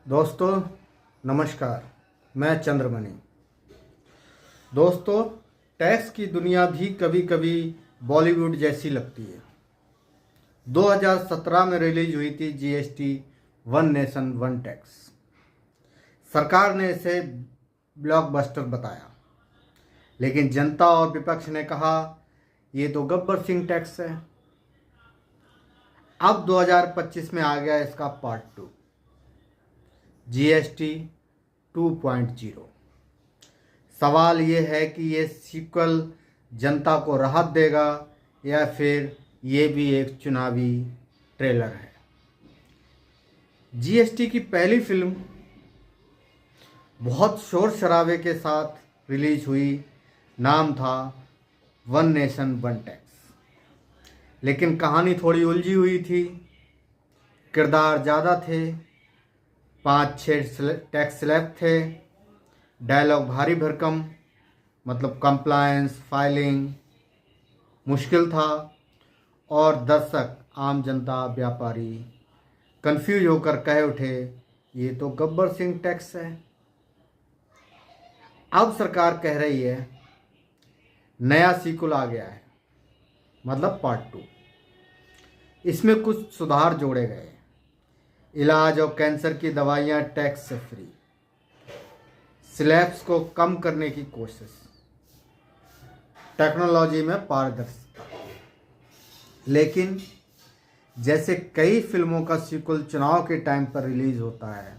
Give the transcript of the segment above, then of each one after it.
दोस्तों नमस्कार। मैं चंद्रमणि। दोस्तों, टैक्स की दुनिया भी कभी कभी बॉलीवुड जैसी लगती है। 2017 में रिलीज हुई थी GST, one nation one tax. सरकार ने इसे ब्लॉकबस्टर बताया, लेकिन जनता और विपक्ष ने कहा ये तो गब्बर सिंह टैक्स है। अब 2025 में आ गया इसका पार्ट 2, जीएसटी 2.0। सवाल ये है कि ये सीक्वल जनता को राहत देगा या फिर ये भी एक चुनावी ट्रेलर है। जीएसटी की पहली फिल्म बहुत शोर शराबे के साथ रिलीज हुई। नाम था वन नेशन वन टैक्स, लेकिन कहानी थोड़ी उलझी हुई थी। किरदार ज़्यादा थे, 5-6 टैक्स स्लैब थे, डायलॉग भारी भरकम, मतलब कंप्लायंस फाइलिंग मुश्किल था, और दर्शक, आम जनता, व्यापारी कंफ्यूज होकर कह उठे ये तो गब्बर सिंह टैक्स है। अब सरकार कह रही है नया सीक्वल आ गया है, मतलब पार्ट 2। इसमें कुछ सुधार जोड़े गए। इलाज और कैंसर की दवाइयाँ टैक्स से फ्री, स्लैब्स को कम करने की कोशिश, टेक्नोलॉजी में पारदर्शिता। लेकिन जैसे कई फिल्मों का सीक्वल चुनाव के टाइम पर रिलीज होता है,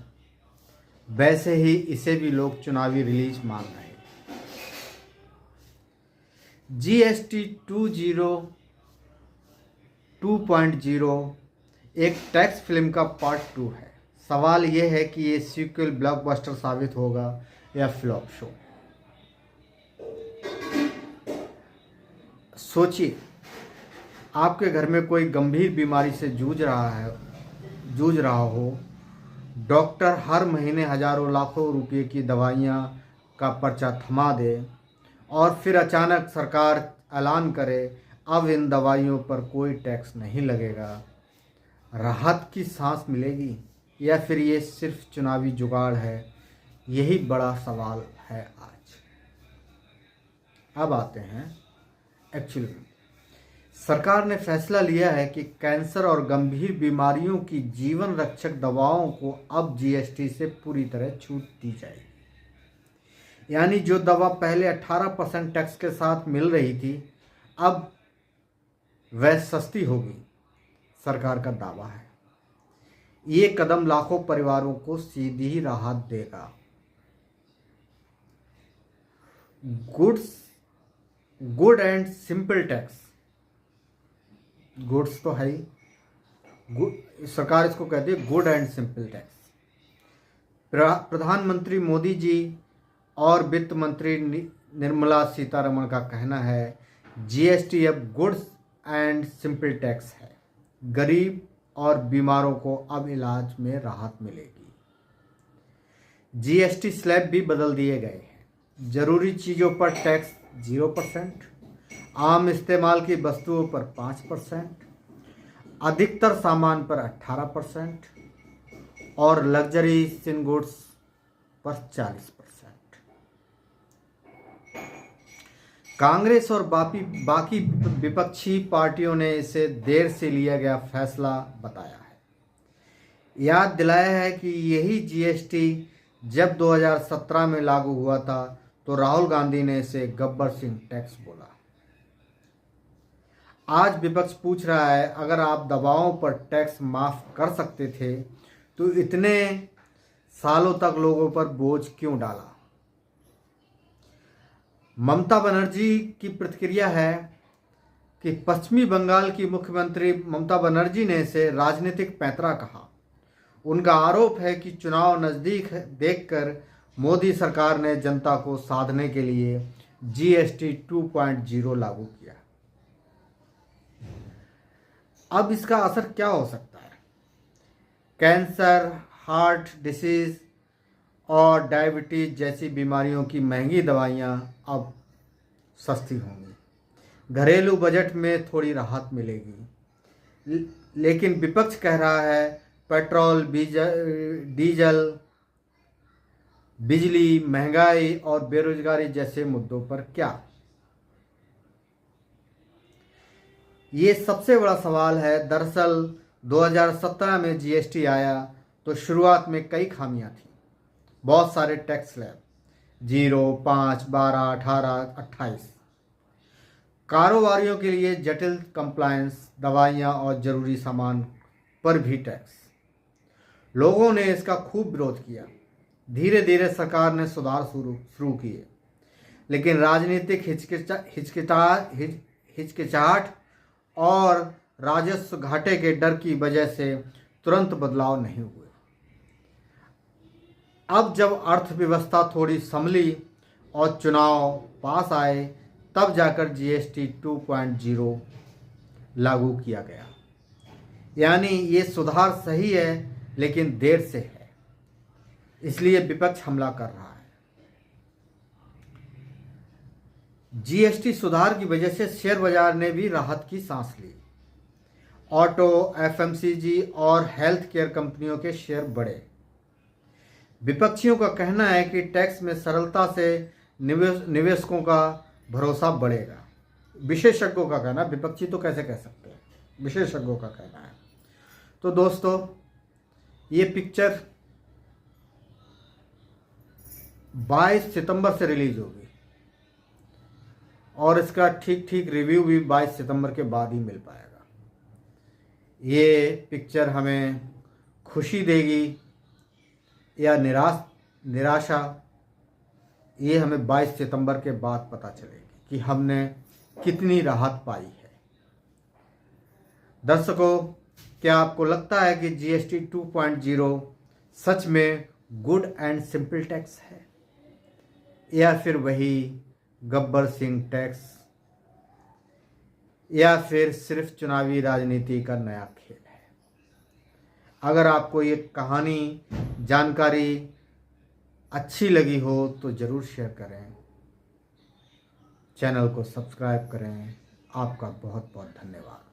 वैसे ही इसे भी लोग चुनावी रिलीज मान रहे हैं। जीएसटी 2.0 एक टैक्स फिल्म का पार्ट 2 है। सवाल यह है कि ये सीक्वल ब्लॉकबस्टर साबित होगा या फ्लॉप शो। सोचिए, आपके घर में कोई गंभीर बीमारी से जूझ रहा हो। डॉक्टर हर महीने हजारों लाखों रुपए की दवाइयाँ का पर्चा थमा दे, और फिर अचानक सरकार ऐलान करे अब इन दवाइयों पर कोई टैक्स नहीं लगेगा। राहत की सांस मिलेगी या फिर ये सिर्फ चुनावी जुगाड़ है? यही बड़ा सवाल है आज। अब आते हैं एक्चुअल में। सरकार ने फैसला लिया है कि कैंसर और गंभीर बीमारियों की जीवन रक्षक दवाओं को अब जीएसटी से पूरी तरह छूट दी जाएगी। यानी जो दवा पहले 18% टैक्स के साथ मिल रही थी, अब वह सस्ती होगी, सरकार का दावा है। ये कदम लाखों परिवारों को सीधी राहत देगा। Good and simple tax. Goods तो है ही, सरकार इसको कहती है गुड एंड सिंपल टैक्स। प्रधानमंत्री मोदी जी और वित्त मंत्री निर्मला सीतारमण का कहना है जीएसटी अब गुड्स एंड सिंपल टैक्स है। गरीब और बीमारों को अब इलाज में राहत मिलेगी। जीएसटी स्लैब भी बदल दिए गए हैं। जरूरी चीज़ों पर टैक्स 0%, आम इस्तेमाल की वस्तुओं पर 5%, अधिकतर सामान पर 18% और लग्जरी सिन गुड्स पर 40%। कांग्रेस और बाकी विपक्षी पार्टियों ने इसे देर से लिया गया फैसला बताया है। याद दिलाया है कि यही जीएसटी जब 2017 में लागू हुआ था तो राहुल गांधी ने इसे गब्बर सिंह टैक्स बोला। आज विपक्ष पूछ रहा है अगर आप दवाओं पर टैक्स माफ कर सकते थे तो इतने सालों तक लोगों पर बोझ क्यों डाला। ममता बनर्जी की प्रतिक्रिया है कि पश्चिमी बंगाल की मुख्यमंत्री ममता बनर्जी ने इसे राजनीतिक पैंतरा कहा। उनका आरोप है कि चुनाव नज़दीक देखकर मोदी सरकार ने जनता को साधने के लिए जीएसटी 2.0 लागू किया। अब इसका असर क्या हो सकता है? कैंसर, हार्ट डिसीज और डायबिटीज जैसी बीमारियों की महंगी दवाइयाँ अब सस्ती होंगी। घरेलू बजट में थोड़ी राहत मिलेगी। लेकिन विपक्ष कह रहा है पेट्रोल, डीजल, बिजली, महंगाई और बेरोजगारी जैसे मुद्दों पर क्या? ये सबसे बड़ा सवाल है। दरअसल 2017 में जीएसटी आया तो शुरुआत में कई खामियां थी। बहुत सारे टैक्स स्लैब 0, 5, 12, 18, 28, कारोबारियों के लिए जटिल कंप्लायंस, दवाइयां और जरूरी सामान पर भी टैक्स। लोगों ने इसका खूब विरोध किया। धीरे धीरे सरकार ने सुधार शुरू किए, लेकिन राजनीतिक हिचकिचाहट और राजस्व घाटे के डर की वजह से तुरंत बदलाव नहीं हुए। अब जब अर्थव्यवस्था थोड़ी संभली और चुनाव पास आए, तब जाकर जीएसटी 2.0 लागू किया गया। यानी ये सुधार सही है, लेकिन देर से है, इसलिए विपक्ष हमला कर रहा है। जीएसटी सुधार की वजह से शेयर बाजार ने भी राहत की सांस ली। ऑटो, एफएमसीजी और हेल्थ केयर कंपनियों के शेयर बढ़े। विपक्षियों का कहना है कि टैक्स में सरलता से निवेशकों का भरोसा बढ़ेगा। विशेषज्ञों का कहना, विपक्षी तो कैसे कह सकते हैं, विशेषज्ञों का कहना है। तो दोस्तों, ये पिक्चर 22 सितंबर से रिलीज होगी और इसका ठीक रिव्यू भी 22 सितंबर के बाद ही मिल पाएगा। ये पिक्चर हमें खुशी देगी या निराशा, ये हमें 22 सितंबर के बाद पता चलेगी कि हमने कितनी राहत पाई है। दर्शकों, क्या आपको लगता है कि जीएसटी 2.0 सच में गुड एंड सिंपल टैक्स है, या फिर वही गब्बर सिंह टैक्स, या फिर सिर्फ चुनावी राजनीति का नया खेल है? अगर आपको ये कहानी, जानकारी अच्छी लगी हो तो ज़रूर शेयर करें, चैनल को सब्सक्राइब करें। आपका बहुत बहुत धन्यवाद।